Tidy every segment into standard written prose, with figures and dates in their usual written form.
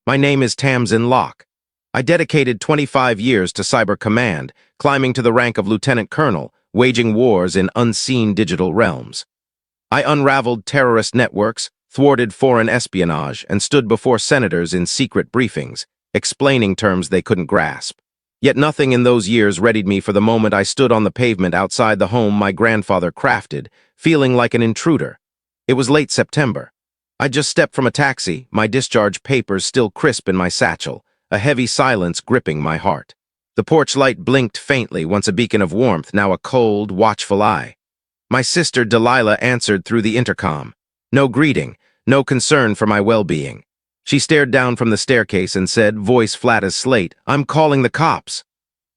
My name is Tamsin Locke. I dedicated 25 years to Cyber Command, climbing to the rank of Lieutenant Colonel, waging wars in unseen digital realms. I unraveled terrorist networks, thwarted foreign espionage, and stood before senators in secret briefings, explaining terms they couldn't grasp. Yet nothing in those years readied me for the moment I stood on the pavement outside the home my grandfather crafted, feeling like an intruder. It was late September. I'd just stepped from a taxi, my discharge papers still crisp in my satchel, a heavy silence gripping my heart. The porch light blinked faintly, once a beacon of warmth, now a cold, watchful eye. My sister Delilah answered through the intercom. No greeting, no concern for my well-being. She stared down from the staircase and said, voice flat as slate, "I'm calling the cops."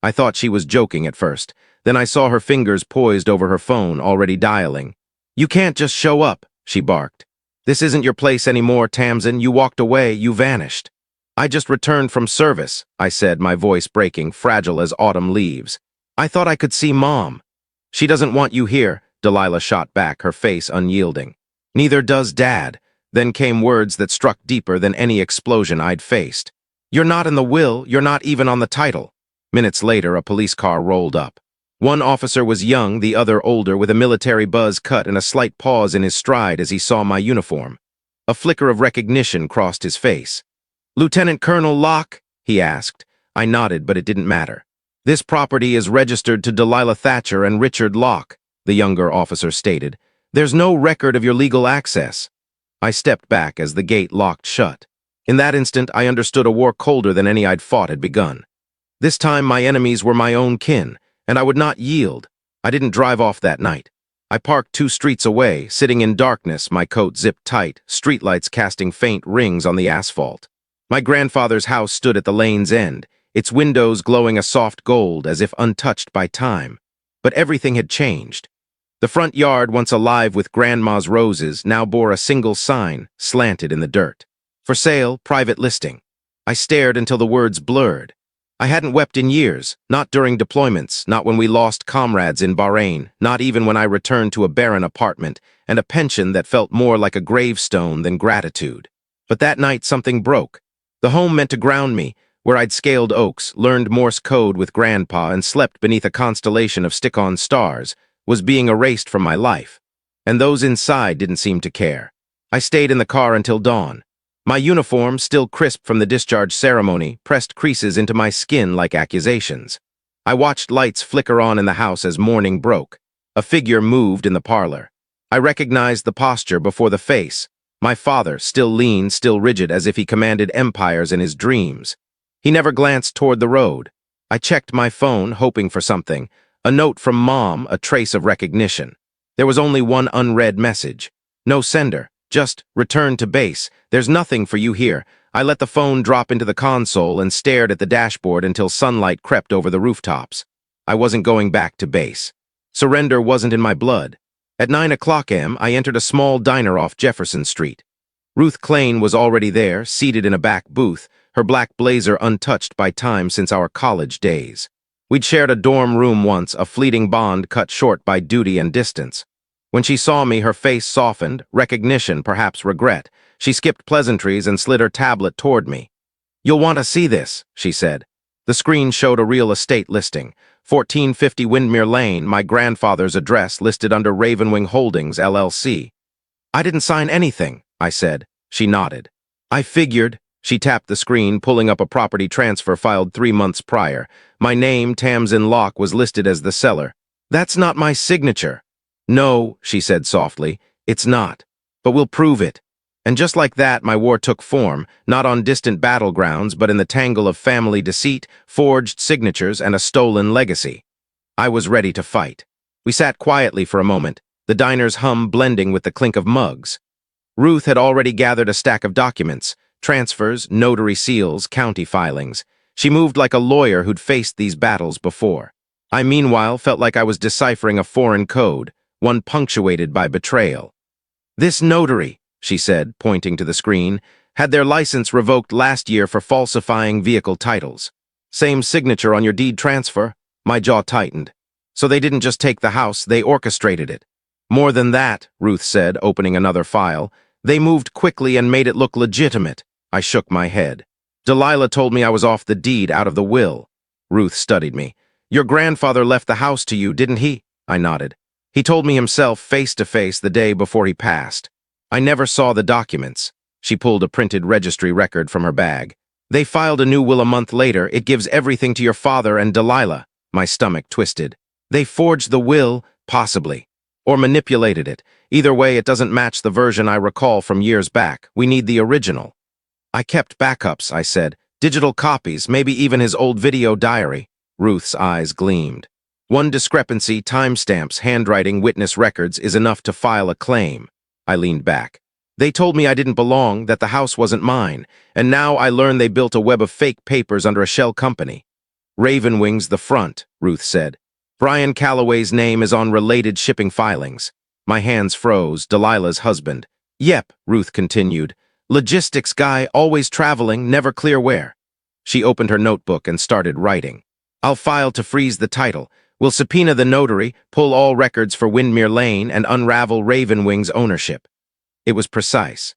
I thought she was joking at first. Then I saw her fingers poised over her phone, already dialing. "You can't just show up," she barked. "This isn't your place anymore, Tamsin. You walked away, you vanished." "I just returned from service," I said, my voice breaking, fragile as autumn leaves. "I thought I could see Mom." "She doesn't want you here," Delilah shot back, her face unyielding. "Neither does Dad." Then came words that struck deeper than any explosion I'd faced. "You're not in the will, you're not even on the title." Minutes later, a police car rolled up. One officer was young, the other older, with a military buzz cut and a slight pause in his stride as he saw my uniform. A flicker of recognition crossed his face. "Lieutenant Colonel Locke?" he asked. I nodded, but it didn't matter. "This property is registered to Delilah Thatcher and Richard Locke," the younger officer stated. "There's no record of your legal access." I stepped back as the gate locked shut. In that instant, I understood a war colder than any I'd fought had begun. This time, my enemies were my own kin, and I would not yield. I didn't drive off that night. I parked 2 streets away, sitting in darkness, my coat zipped tight, streetlights casting faint rings on the asphalt. My grandfather's house stood at the lane's end, its windows glowing a soft gold as if untouched by time. But everything had changed. The front yard, once alive with Grandma's roses, now bore a single sign, slanted in the dirt. "For sale, private listing." I stared until the words blurred. I hadn't wept in years, not during deployments, not when we lost comrades in Bahrain, not even when I returned to a barren apartment and a pension that felt more like a gravestone than gratitude. But that night something broke. The home meant to ground me, where I'd scaled oaks, learned Morse code with Grandpa, and slept beneath a constellation of stick-on stars, was being erased from my life. And those inside didn't seem to care. I stayed in the car until dawn. My uniform, still crisp from the discharge ceremony, pressed creases into my skin like accusations. I watched lights flicker on in the house as morning broke. A figure moved in the parlor. I recognized the posture before the face. My father, still lean, still rigid, as if he commanded empires in his dreams. He never glanced toward the road. I checked my phone, hoping for something. A note from Mom, a trace of recognition. There was only one unread message. No sender, just "return to base. There's nothing for you here." I let the phone drop into the console and stared at the dashboard until sunlight crept over the rooftops. I wasn't going back to base. Surrender wasn't in my blood. At 9 o'clock a.m., I entered a small diner off Jefferson Street. Ruth Klain was already there, seated in a back booth, her black blazer untouched by time since our college days. We'd shared a dorm room once, a fleeting bond cut short by duty and distance. When she saw me, her face softened, recognition, perhaps regret. She skipped pleasantries and slid her tablet toward me. "You'll want to see this," she said. The screen showed a real estate listing. 1450 Windmere Lane, my grandfather's address, listed under Ravenwing Holdings, LLC. "I didn't sign anything," I said. She nodded. "I figured." She tapped the screen, pulling up a property transfer filed 3 months prior. My name, Tamsin Locke, was listed as the seller. "That's not my signature." "No," she said softly, "it's not. But we'll prove it." And just like that, my war took form, not on distant battlegrounds, but in the tangle of family deceit, forged signatures, and a stolen legacy. I was ready to fight. We sat quietly for a moment, the diner's hum blending with the clink of mugs. Ruth had already gathered a stack of documents, transfers, notary seals, county filings. She moved like a lawyer who'd faced these battles before. I, meanwhile, felt like I was deciphering a foreign code, one punctuated by betrayal. "This notary," she said, pointing to the screen, "had their license revoked last year for falsifying vehicle titles. Same signature on your deed transfer." My jaw tightened. "So they didn't just take the house, they orchestrated it." "More than that," Ruth said, opening another file. "They moved quickly and made it look legitimate." I shook my head. Delilah told me I was off the deed out of the will. Ruth studied me. Your grandfather left the house to you, didn't he? I nodded. He told me himself face to face the day before he passed. I never saw the documents. She pulled a printed registry record from her bag. They filed a new will a month later. It gives everything to your father and Delilah. My stomach twisted. They forged the will, possibly. Or manipulated it. Either way, it doesn't match the version I recall from years back. We need the original. I kept backups, I said. Digital copies, maybe even his old video diary. Ruth's eyes gleamed. One discrepancy, timestamps, handwriting, witness records, is enough to file a claim. I leaned back. They told me I didn't belong, that the house wasn't mine, and now I learned they built a web of fake papers under a shell company. Ravenwing's the front, Ruth said. Brian Calloway's name is on related shipping filings. My hands froze. Delilah's husband. Yep, Ruth continued. Logistics guy, always traveling, never clear where. She opened her notebook and started writing. I'll file to freeze the title. We'll subpoena the notary, pull all records for Windmere Lane, and unravel Ravenwing's ownership. It was precise.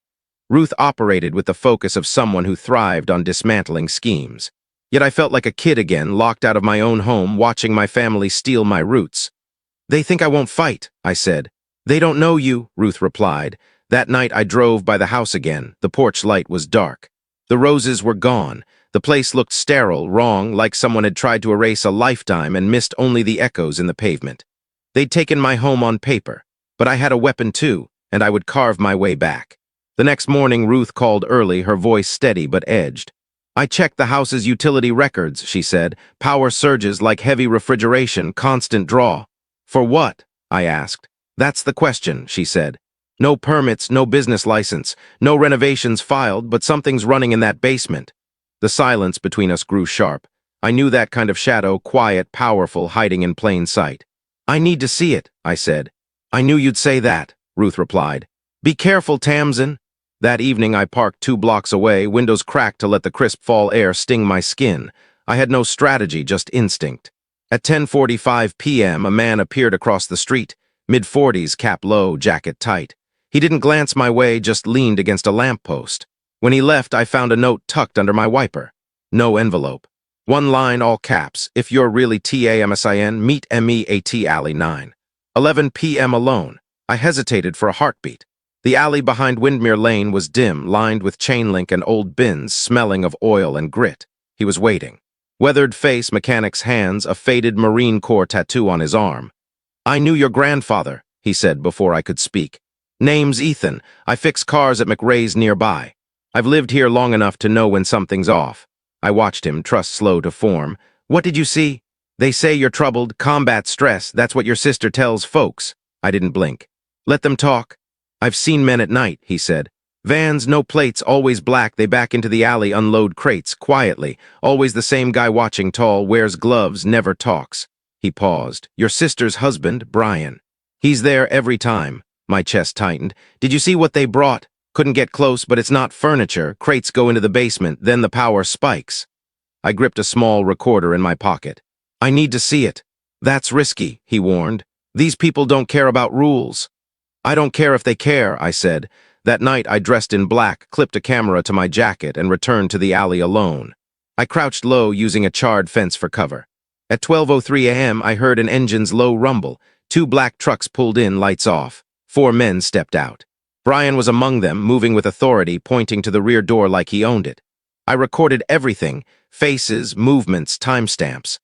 Ruth operated with the focus of someone who thrived on dismantling schemes. Yet I felt like a kid again, locked out of my own home, watching my family steal my roots. They think I won't fight, I said. They don't know you, Ruth replied. That night I drove by the house again. The porch light was dark. The roses were gone. The place looked sterile, wrong, like someone had tried to erase a lifetime and missed only the echoes in the pavement. They'd taken my home on paper, but I had a weapon too, and I would carve my way back. The next morning, Ruth called early, her voice steady but edged. I checked the house's utility records, she said. Power surges like heavy refrigeration, constant draw. For what? I asked. That's the question, she said. No permits, no business license, no renovations filed, but something's running in that basement. The silence between us grew sharp. I knew that kind of shadow, quiet, powerful, hiding in plain sight. I need to see it, I said. I knew you'd say that, Ruth replied. Be careful, Tamsin. That evening I parked 2 blocks away, windows cracked to let the crisp fall air sting my skin. I had no strategy, just instinct. At 10:45 p.m., a man appeared across the street, mid-40s, cap low, jacket tight. He didn't glance my way, just leaned against a lamppost. When he left, I found a note tucked under my wiper. No envelope. One line, all caps. If you're really TAMSIN, meet MEAT Alley 9. 11 p.m. alone. I hesitated for a heartbeat. The alley behind Windmere Lane was dim, lined with chain link and old bins, smelling of oil and grit. He was waiting. Weathered face, mechanic's hands, a faded Marine Corps tattoo on his arm. I knew your grandfather, he said before I could speak. Name's Ethan. I fix cars at McRae's nearby. I've lived here long enough to know when something's off. I watched him, trust slow to form. What did you see? They say you're troubled, combat stress, that's what your sister tells folks. I didn't blink. Let them talk. I've seen men at night, he said. Vans, no plates, always black, they back into the alley, unload crates, quietly. Always the same guy watching, tall, wears gloves, never talks. He paused. Your sister's husband, Brian. He's there every time. My chest tightened. Did you see what they brought? Couldn't get close, but it's not furniture. Crates go into the basement, then the power spikes. I gripped a small recorder in my pocket. I need to see it. That's risky, he warned. These people don't care about rules. I don't care if they care, I said. That night I dressed in black, clipped a camera to my jacket, and returned to the alley alone. I crouched low, using a charred fence for cover. At 12:03 a.m. I heard an engine's low rumble. 2 black trucks pulled in, lights off. 4 men stepped out. Brian was among them, moving with authority, pointing to the rear door like he owned it. I recorded everything, faces, movements, timestamps.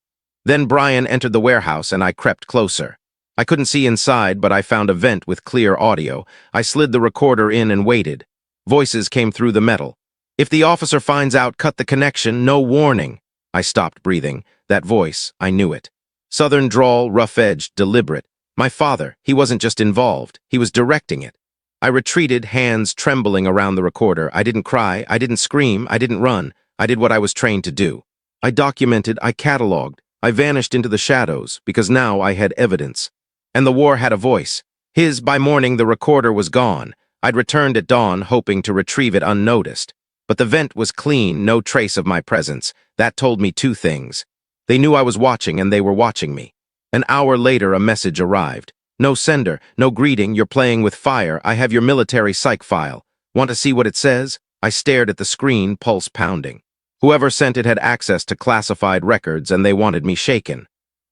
Then Brian entered the warehouse and I crept closer. I couldn't see inside, but I found a vent with clear audio. I slid the recorder in and waited. Voices came through the metal. If the officer finds out, cut the connection, no warning. I stopped breathing. That voice, I knew it. Southern drawl, rough-edged, deliberate. My father, he wasn't just involved, he was directing it. I retreated, hands trembling around the recorder. I didn't cry, I didn't scream, I didn't run. I did what I was trained to do. I documented, I cataloged. I vanished into the shadows, because now I had evidence. And the war had a voice. His, by morning, the recorder was gone. I'd returned at dawn, hoping to retrieve it unnoticed. But the vent was clean, no trace of my presence. That told me 2 things. They knew I was watching, and they were watching me. An hour later, a message arrived. No sender, no greeting, you're playing with fire. I have your military psych file. Want to see what it says? I stared at the screen, pulse pounding. Whoever sent it had access to classified records and they wanted me shaken.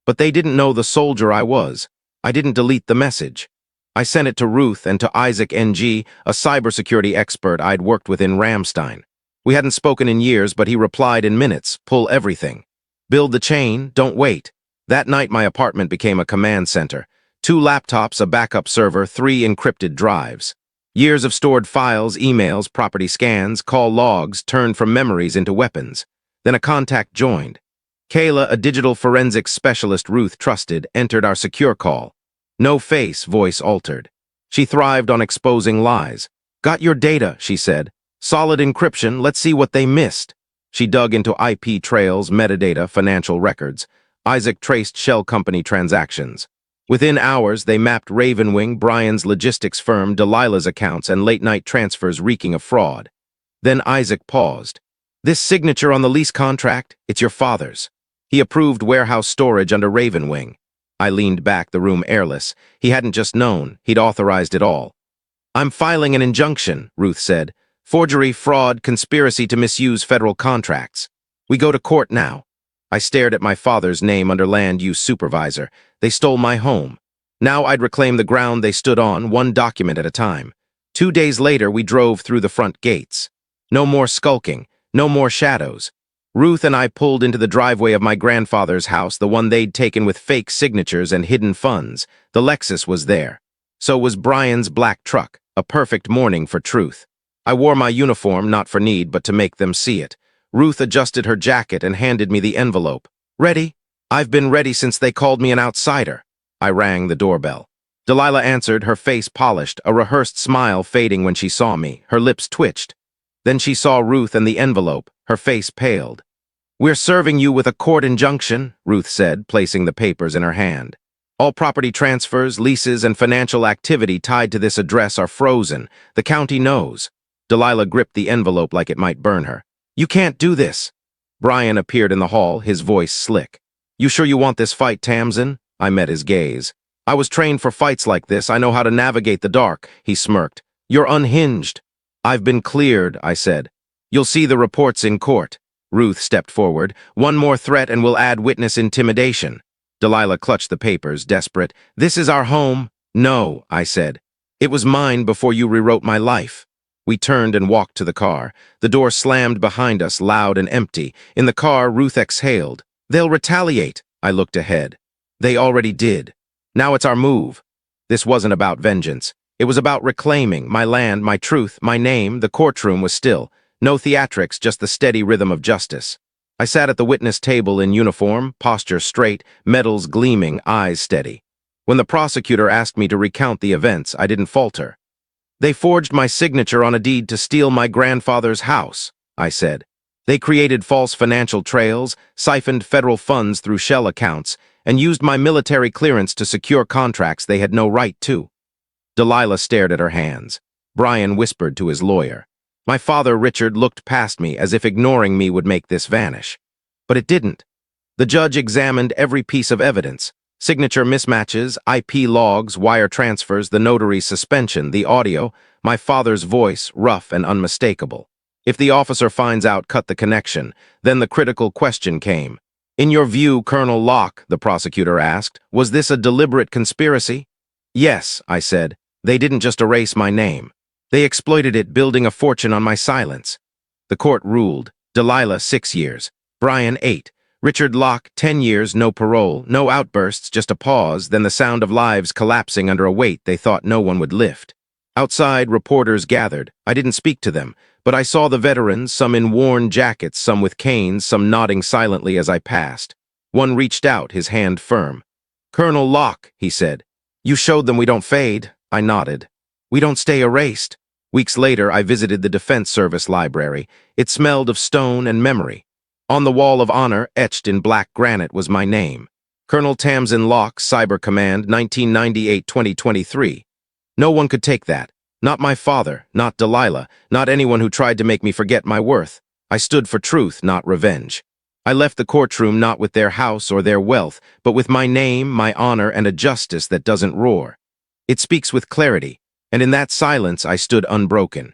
But they didn't know the soldier I was. I didn't delete the message. I sent it to Ruth and to Isaac NG, a cybersecurity expert I'd worked with in Ramstein. We hadn't spoken in years, but he replied in minutes, pull everything. Build the chain, don't wait. That night my apartment became a command center. 2 laptops, a backup server, 3 encrypted drives. Years of stored files, emails, property scans, call logs turned from memories into weapons. Then a contact joined. Kayla, a digital forensics specialist Ruth trusted, entered our secure call. No face, voice altered. She thrived on exposing lies. Got your data, she said. Solid encryption, let's see what they missed. She dug into IP trails, metadata, financial records. Isaac traced shell company transactions. Within hours, they mapped Ravenwing, Brian's logistics firm, Delilah's accounts, and late-night transfers reeking of fraud. Then Isaac paused. This signature on the lease contract, it's your father's. He approved warehouse storage under Ravenwing. I leaned back, the room airless. He hadn't just known, he'd authorized it all. I'm filing an injunction, Ruth said. Forgery, fraud, conspiracy to misuse federal contracts. We go to court now. I stared at my father's name under land use supervisor. They stole my home. Now I'd reclaim the ground they stood on, one document at a time. 2 days later, we drove through the front gates. No more skulking, no more shadows. Ruth and I pulled into the driveway of my grandfather's house, the one they'd taken with fake signatures and hidden funds. The Lexus was there. So was Brian's black truck, a perfect morning for truth. I wore my uniform, not for need, but to make them see it. Ruth adjusted her jacket and handed me the envelope. Ready? I've been ready since they called me an outsider. I rang the doorbell. Delilah answered, her face polished, a rehearsed smile fading when she saw me. Her lips twitched. Then she saw Ruth and the envelope. Her face paled. We're serving you with a court injunction, Ruth said, placing the papers in her hand. All property transfers, leases, and financial activity tied to this address are frozen. The county knows. Delilah gripped the envelope like it might burn her. You can't do this. Brian appeared in the hall, his voice slick. You sure you want this fight, Tamsin? I met his gaze. I was trained for fights like this. I know how to navigate the dark, he smirked. You're unhinged. I've been cleared, I said. You'll see the reports in court. Ruth stepped forward. One more threat and we'll add witness intimidation. Delilah clutched the papers, desperate. This is our home. No, I said. It was mine before you rewrote my life. We turned and walked to the car. The door slammed behind us, loud and empty. In the car, Ruth exhaled. They'll retaliate. I looked ahead. They already did. Now it's our move. This wasn't about vengeance. It was about reclaiming my land, my truth, my name. The courtroom was still. No theatrics, just the steady rhythm of justice. I sat at the witness table in uniform, posture straight, medals gleaming, eyes steady. When the prosecutor asked me to recount the events, I didn't falter. They forged my signature on a deed to steal my grandfather's house, I said. They created false financial trails, siphoned federal funds through shell accounts, and used my military clearance to secure contracts they had no right to. Delilah stared at her hands. Brian whispered to his lawyer. My father, Richard, looked past me as if ignoring me would make this vanish. But it didn't. The judge examined every piece of evidence. Signature mismatches, IP logs, wire transfers, the notary's suspension, the audio, my father's voice, rough and unmistakable. If the officer finds out, cut the connection. Then the critical question came. In your view, Colonel Locke, the prosecutor asked, was this a deliberate conspiracy? Yes, I said. They didn't just erase my name. They exploited it, building a fortune on my silence. The court ruled. Delilah, 6 years. Brian, 8. Richard Locke, 10 years, no parole, no outbursts, just a pause, then the sound of lives collapsing under a weight they thought no one would lift. Outside, reporters gathered. I didn't speak to them, but I saw the veterans, some in worn jackets, some with canes, some nodding silently as I passed. One reached out, his hand firm. Colonel Locke, he said. You showed them we don't fade. I nodded. We don't stay erased. Weeks later, I visited the Defense Service library. It smelled of stone and memory. On the wall of honor, etched in black granite, was my name. Colonel Tamsin Locke, Cyber Command, 1998-2023. No one could take that. Not my father, not Delilah, not anyone who tried to make me forget my worth. I stood for truth, not revenge. I left the courtroom not with their house or their wealth, but with my name, my honor, and a justice that doesn't roar. It speaks with clarity, and in that silence I stood unbroken.